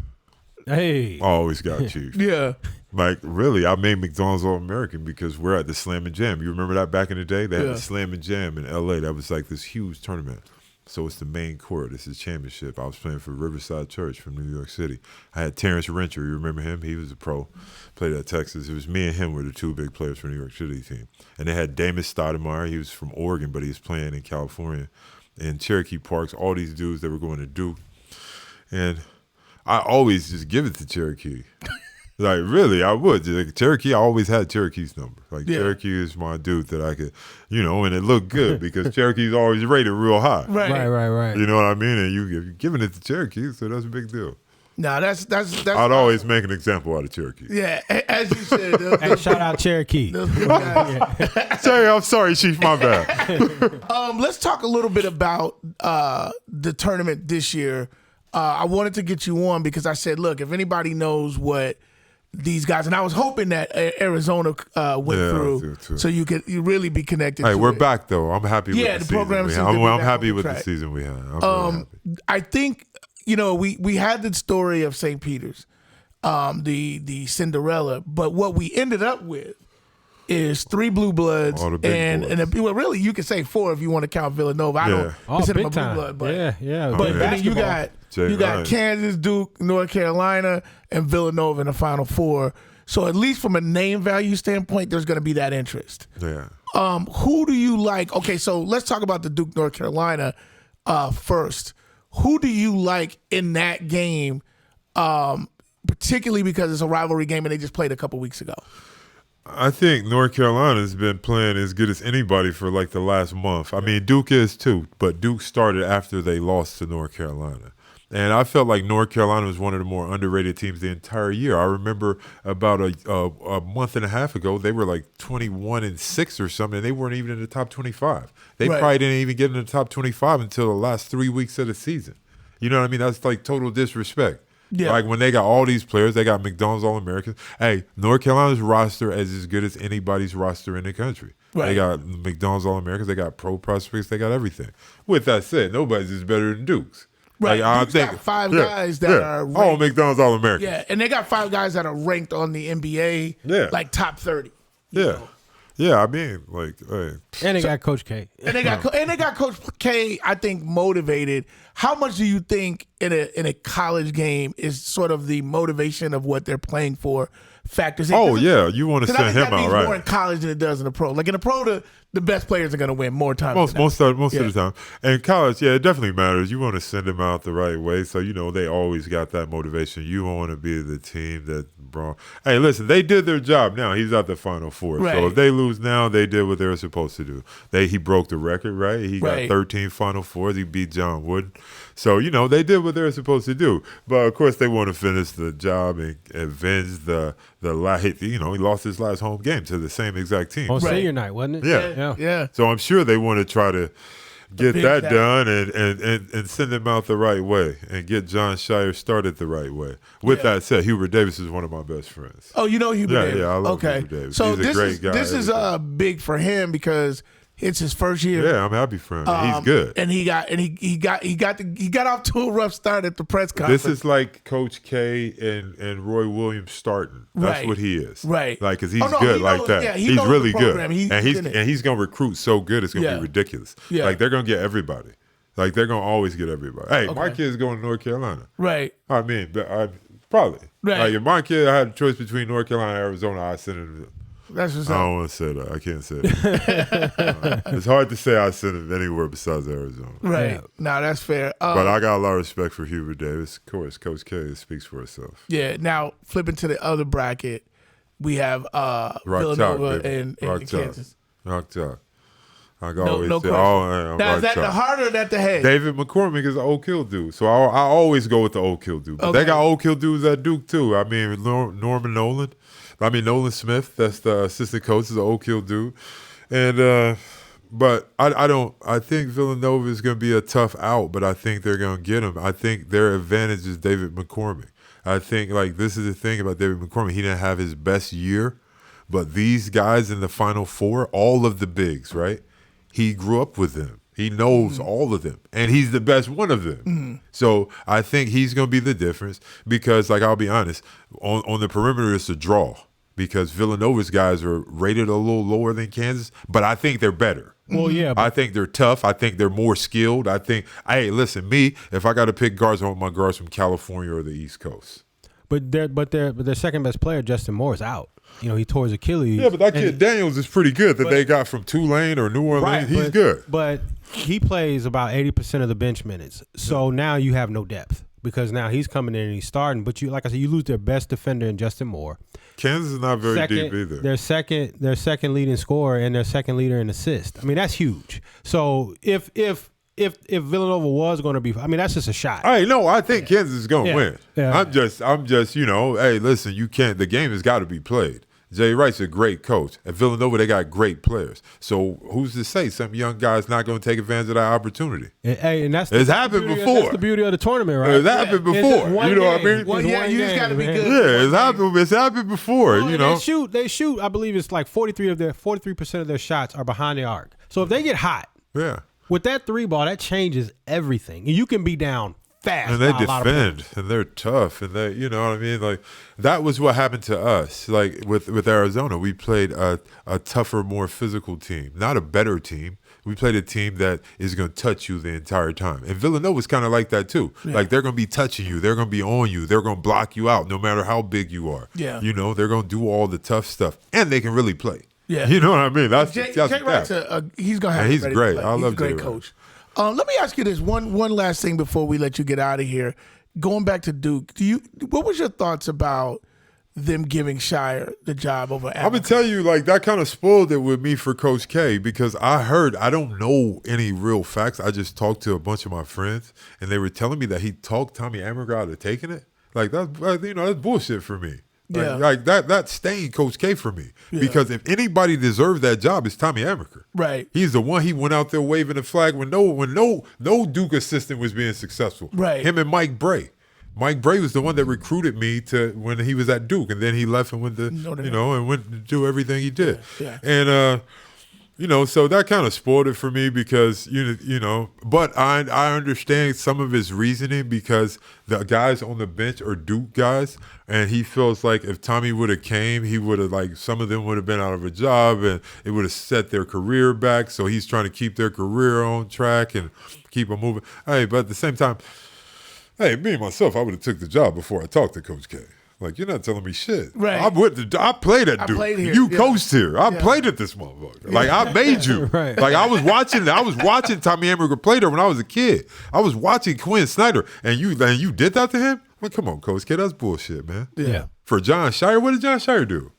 Hey. Always got Chief. yeah. Like, really, I made McDonald's All-American because we're at the Slam and Jam. You remember that back in the day? They had Yeah. the Slam and Jam in L.A. That was like this huge tournament. So it's the main court. This is championship. I was playing for Riverside Church from New York City. I had Terrence Rencher. You remember him? He was a pro. Played at Texas. It was me and him were the 2 big players for the New York City team. And they had Damus Stoudemire. He was from Oregon, but he was playing in California. And Cherokee Parks, all these dudes that were going to Duke. And I always just give it to Cherokee. Like, really, I would. Like, Cherokee, I always had Cherokee's number. Like, Yeah. Cherokee is my dude that I could, you know, and it looked good because Cherokee's always rated real high. Right. You know what I mean? And you're giving it to Cherokee, so that's a big deal. No, that's I'd always make an example out of Cherokee. yeah. As you said, Hey, shout out Cherokee. those guys. Sorry, I'm sorry, Chief, my bad. Let's talk a little bit about the tournament this year. I wanted to get you on because I said, look, if anybody knows what these guys, and I was hoping that Arizona went Yeah, I through, do too. so you really be connected. Hey, to we're it. back, though. I'm happy Yeah, with the the program season seems we to had. be I'm back happy on with the track. season we had. I'm really happy. I think, you know, we had the story of St. Peter's, the Cinderella, but what we ended up with is 3 Blue Bloods All the big and boys. well, really you could say 4 if you want to count Villanova. I Yeah. don't Oh, consider them big a Blue time. Blood, but Yeah. But yeah. then you Basketball. got Jay Ryan. Kansas, Duke, North Carolina, and Villanova in the Final Four. So at least from a name value standpoint, there's going to be that interest. Yeah. Who do you like? Okay, so let's talk about the Duke North Carolina first. Who do you like in that game, particularly because it's a rivalry game and they just played a couple weeks ago? I think North Carolina's been playing as good as anybody for like the last month. I mean, Duke is too, but Duke started after they lost to North Carolina. And I felt like North Carolina was one of the more underrated teams the entire year. I remember about a month and a half ago, they were like 21-6 or something, and they weren't even in the top 25. They Right. probably didn't even get in the top 25 until the last 3 weeks of the season. You know what I mean? That's like total disrespect. Yeah. Like when they got all these players, they got McDonald's All-Americans. Hey, North Carolina's roster is as good as anybody's roster in the country. Right. They got McDonald's All-Americans. They got pro prospects. They got everything. With that said, nobody's is better than Duke's. Right. Like, Duke's got 5 guys that are ranked. all McDonald's All-Americans. Yeah, and they got 5 guys that are ranked on the NBA, like top 30. Yeah. Yeah, I mean, like, hey. And they got Coach K. And they got Coach K, I think, motivated. How much do you think in a college game is sort of the motivation of what they're playing for factors in. Oh yeah, you want to send him out, right? More in college than it does in the pro. Like in the pro, the best players are going to win more times. Most of the time. And college, yeah, it definitely matters. You want to send them out the right way, so they always got that motivation. You want to be the team that brought. Hey, listen, they did their job. Now he's at the Final Four, right. So if they lose now, they did what they were supposed to do. He broke the record, right? He got 13 Final Fours. He beat John Wooden. So, they did what they were supposed to do. But, of course, they want to finish the job and avenge the he lost his last home game to the same exact team. On senior night, wasn't it? Yeah. So I'm sure they want to try to get that done and send him out the right way and get John Shire started the right way. With that said, Hubert Davis is one of my best friends. Oh, you know Hubert Davis? Yeah, I love Hubert Davis. So he's a great guy. This is big for him because it's his first year. Yeah, I'm happy for him. He's good. And he got off to a rough start at the press conference. This is like Coach K and Roy Williams starting. That's what he is. Right. Like, because he's good like that. Yeah, he's really good. And he's he's going to recruit so good, it's going to be ridiculous. Yeah. Like, they're going to get everybody. Like, they're going to always get everybody. Hey, my kid's going to North Carolina. Right. I mean, probably. Right. Like, if my kid had a choice between North Carolina and Arizona, I'd send him. That's what's I up. don't want to say that. I can't say that. It's hard to say I sent him anywhere besides Arizona. Right. Yeah. No, that's fair. But I got a lot of respect for Hubert Davis. Of course, Coach K speaks for itself. Yeah. Now, flipping to the other bracket, we have Villanova and Kansas. Rock Chalk. I always no say, now, is that the heart or that the head? David McCormick is an Oak Hill dude. So I always go with the Oak Hill dude. But they got Oak Hill dudes at Duke, too. I mean, Nolan Smith, that's the assistant coach, is an Oak Hill dude. And but I think Villanova is going to be a tough out, but I think they're going to get him. I think their advantage is David McCormick. I think, this is the thing about David McCormick. He didn't have his best year, but these guys in the Final Four, all of the bigs, right? He grew up with them. He knows all of them, and he's the best one of them. So I think he's going to be the difference because, I'll be honest, on the perimeter, it's a draw because Villanova's guys are rated a little lower than Kansas, but I think they're better. Well, yeah. I think they're tough. I think they're more skilled. I think, hey, listen, if I got to pick guards, I want my guards from California or the East Coast. But their second best player, Justin Moore, is out. He tore his Achilles. Yeah, but that kid Daniels is pretty good they got from Tulane or New Orleans. Right, he's good. But he plays about 80% of the bench minutes. So now you have no depth because now he's coming in and he's starting. But like I said, you lose their best defender in Justin Moore. Kansas is not very deep either. Their second leading scorer and their second leader in assist. I mean, that's huge. So if Villanova was going to be, that's just a shot. Hey, no, I think Kansas is going to win. Yeah. I'm just, hey, listen, the game has got to be played. Jay Wright's a great coach. At Villanova, they got great players. So who's to say some young guy's not going to take advantage of that opportunity? Hey, and it's happened before. That's the beauty of the tournament, right? It's happened before. You know what I mean? Well, you just got to be good. Yeah, it's happened before. Well, They shoot. I believe it's like 43% of their shots are behind the arc. So if they get hot, with that three ball, that changes everything. And you can be down fast. And they defend, and they're tough, and they, you know what I mean? That was what happened to us. With Arizona, we played a tougher, more physical team, not a better team. We played a team that is going to touch you the entire time. And Villanova's kind of like that too. Yeah. They're going to be touching you. They're going to be on you. They're going to block you out no matter how big you are. Yeah. They're going to do all the tough stuff. And they can really play. Yeah. You know what I mean? Jay Wright's he's going to have he's great. I love Jay Wright. He's a great coach. Let me ask you this one last thing before we let you get out of here. Going back to Duke, what was your thoughts about them giving Shire the job over Allen? I'm going to tell you, that kind of spoiled it with me for Coach K because I don't know any real facts. I just talked to a bunch of my friends, and they were telling me that he talked Tommy Amaker out of taking it. That's bullshit for me. That stained Coach K for me because if anybody deserved that job, it's Tommy Amaker. Right. He's the one. He went out there waving the flag when no Duke assistant was being successful. Right. Him and Mike Bray. Mike Bray was the one that recruited me to when he was at Duke, and then he left and went to and went to do everything he did. Yeah. And so that kind of spoiled it for me because but I understand some of his reasoning because the guys on the bench are Duke guys, and he feels like if Tommy would have came, he would have some of them would have been out of a job, and it would have set their career back. So he's trying to keep their career on track and keep them moving. Hey, but at the same time, Hey, me myself, I would have took the job before I talked to Coach K. Like, you're not telling me shit. Right. I played at Duke. played here, You yeah. coached here. I played at this motherfucker. Like, I made you. Right. Like, I was watching Tommy Amaker play there when I was a kid. I was watching Quinn Snyder, and you did that to him? Well, come on, Coach K, that's bullshit, man. Yeah. For John Shire, what did John Shire do?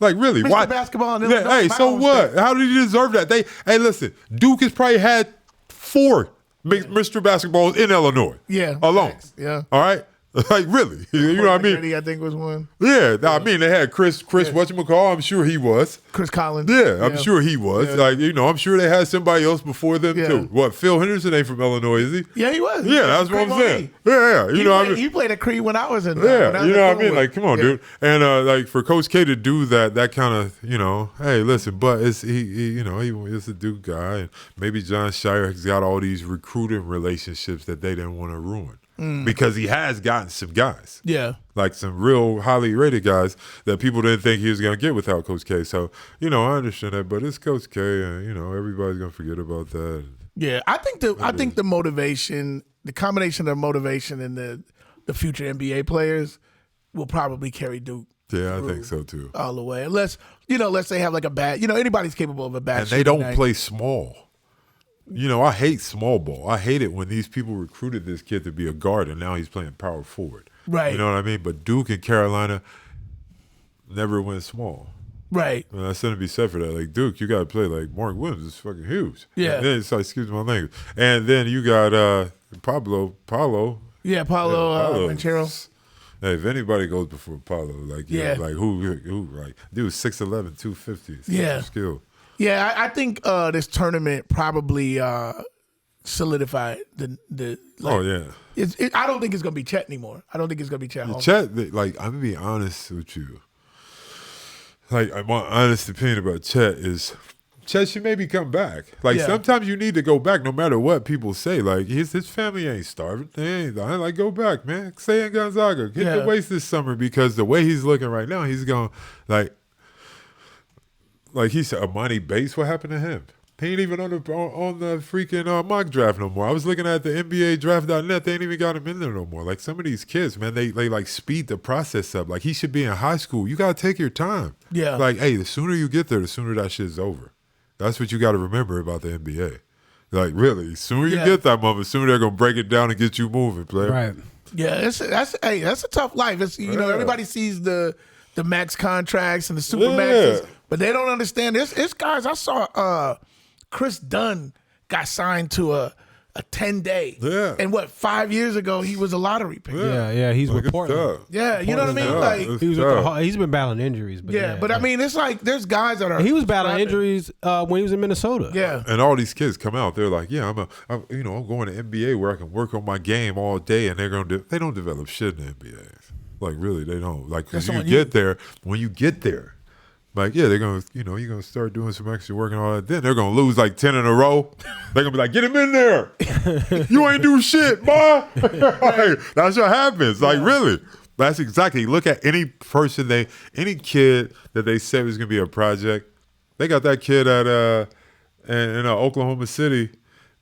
Like, really? Mr. Why? Basketball in Yeah, Illinois, hey, my so own what? state. How did he deserve that? Hey, listen, Duke has probably had 4 Mr. Basketballs in Illinois. Yeah. Alone. Thanks. Yeah. All right? Like, really? You know what I mean? McGrady, I think was one. Yeah, I mean, they had Chris whatchamacall, I'm sure he was. Chris Collins. Yeah, I'm sure he was. Yeah. Like, I'm sure they had somebody else before them, Yeah. too. What, Phil Henderson ain't from Illinois, is he? Yeah, he was. Yeah, that's what I'm Creed saying. Money. Yeah, you know what I mean? He played at Creed when I was in. Yeah, you know what I mean? Like, come on, Yeah. dude. And like for Coach K to do that kind of, hey, listen, but it's he is a Duke guy, and maybe John Shire has got all these recruiting relationships that they didn't want to ruin because he has gotten some guys, Yeah. like some real highly rated guys that people didn't think he was gonna get without Coach K. So I understand that, but it's Coach K, and everybody's gonna forget about that. Yeah, I think the motivation, the combination of motivation and the future NBA players will probably carry Duke. Yeah, I think so too. All the way, unless they have like a bad, anybody's capable of a bad. And they shooting don't night. play small. I hate small ball. I hate it when these people recruited this kid to be a guard and now he's playing power forward. Right. You know what I mean? But Duke and Carolina never went small. Right. And that's something to be said for that. Like, Duke, you got to play like Mark Williams is fucking huge. Yeah. And then, excuse my language. And then you got Paulo. Yeah, Paulo Banchero. Hey, if anybody goes before Paulo, like, like who, like, dude, 6'11", 250. Yeah. Skill. Yeah, I think this tournament probably solidified the. Oh, yeah. I don't think it's gonna be Chet anymore. I don't think it's gonna be Chet. Holmgren. Chet, like, I'm gonna be honest with you. Like, my honest opinion about Chet is Chet should maybe come back. Like, sometimes you need to go back no matter what people say. Like, his family ain't starving. They ain't dying. Like, go back, man. Stay in Gonzaga. Hit the weights this summer because the way he's looking right now, he's going, like he said, Amani Bates, what happened to him? He ain't even on the freaking mock draft no more. I was looking at the NBA draft.net. They ain't even got him in there no more. Like, some of these kids, man, they like speed the process up. Like, he should be in high school. You got to take your time. Yeah. Like, hey, the sooner you get there, the sooner that shit's over. That's what you got to remember about the NBA. Like, really, the sooner you get that moment, the sooner they're going to break it down and get you moving, player. Right. Yeah, that's a tough life. It's everybody sees the max contracts and the super maxes, but they don't understand. It's guys. I saw Chris Dunn got signed to a 10-day. Yeah. And 5 years ago he was a lottery pick. Yeah, he's with Portland. Yeah, you know what I mean? Like, He's been battling injuries, but but I mean, it's like there's guys that are. He was battling injuries when he was in Minnesota. Yeah. And all these kids come out, they're like, yeah, I'm going to NBA where I can work on my game all day, and they don't develop shit in the NBA. Like, really, they don't. Like, because when you get there, like, yeah, they're going to, you're going to start doing some extra work and all that. Then they're going to lose like 10 in a row. They're going to be like, get him in there. You ain't do shit, boy. Like, that's what happens. Like, really. That's exactly. Look at any kid that they said was going to be a project. They got that kid at in Oklahoma City,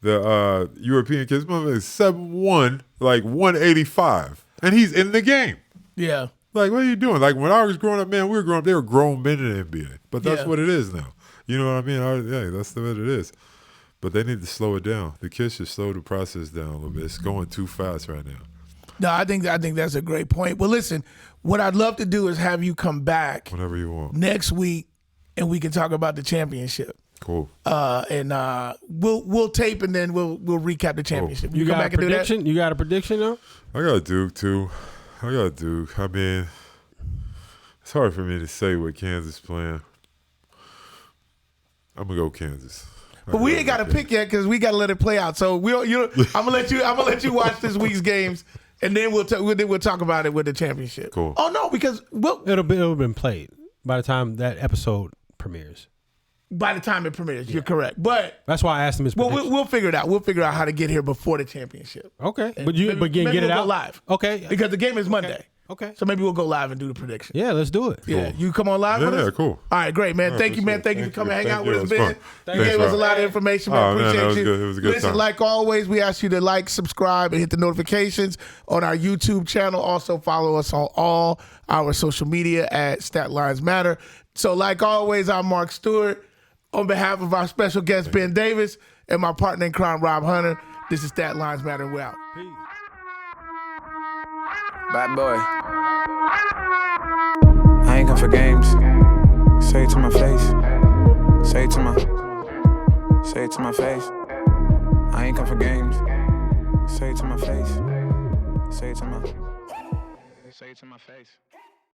the European kid. This motherfucker is 7'1", like 185. And he's in the game. Yeah. Like, what are you doing? Like, when I was growing up, man, we were growing up. They were grown men in the NBA. But that's what it is now. You know what I mean? Yeah, that's what it is. But they need to slow it down. The kids should slow the process down a little bit. It's going too fast right now. No, I think that's a great point. Well, listen, what I'd love to do is have you come back Whenever you want. next week, and we can talk about the championship. Cool. And we'll tape, and then we'll recap the championship. You got a prediction? You got a prediction though? I got Duke too. I mean, it's hard for me to say what Kansas playing. I'm gonna go Kansas. But we ain't got to pick yet because we got to let it play out. So I'm gonna let you watch this week's games, and then we'll talk about it with the championship. Cool. Oh no, because It'll been played by the time that episode premieres. By the time it premieres, you're correct. But that's why I asked him his prediction. We'll figure it out. We'll how to get here before the championship. Okay, And but maybe get it we'll go out live. Okay, Because the game is Monday. Okay. So maybe we'll go live and do the prediction. Yeah, let's do it. Yeah, you come on live with us? Yeah, cool. All right, great, man. All right, Thank you, man. Thank you for coming hang out with us, man. You gave us a lot of information, man. Oh, man, Appreciate that was you. good. It was a good Listen, time. like always, we ask you to like, subscribe, and hit the notifications on our YouTube channel. Also, follow us on all our social media at Statlines Matter. So, like always, I'm Mark Stewart. On behalf of our special guest, Ben Davis, and my partner in crime, Rob Hunter, this is Statlines Matter, and we're out. Peace. Bad boy. I ain't come for games. Say it to my face. Say it to my face. I ain't come for games. Say it to my face. Say it to my face.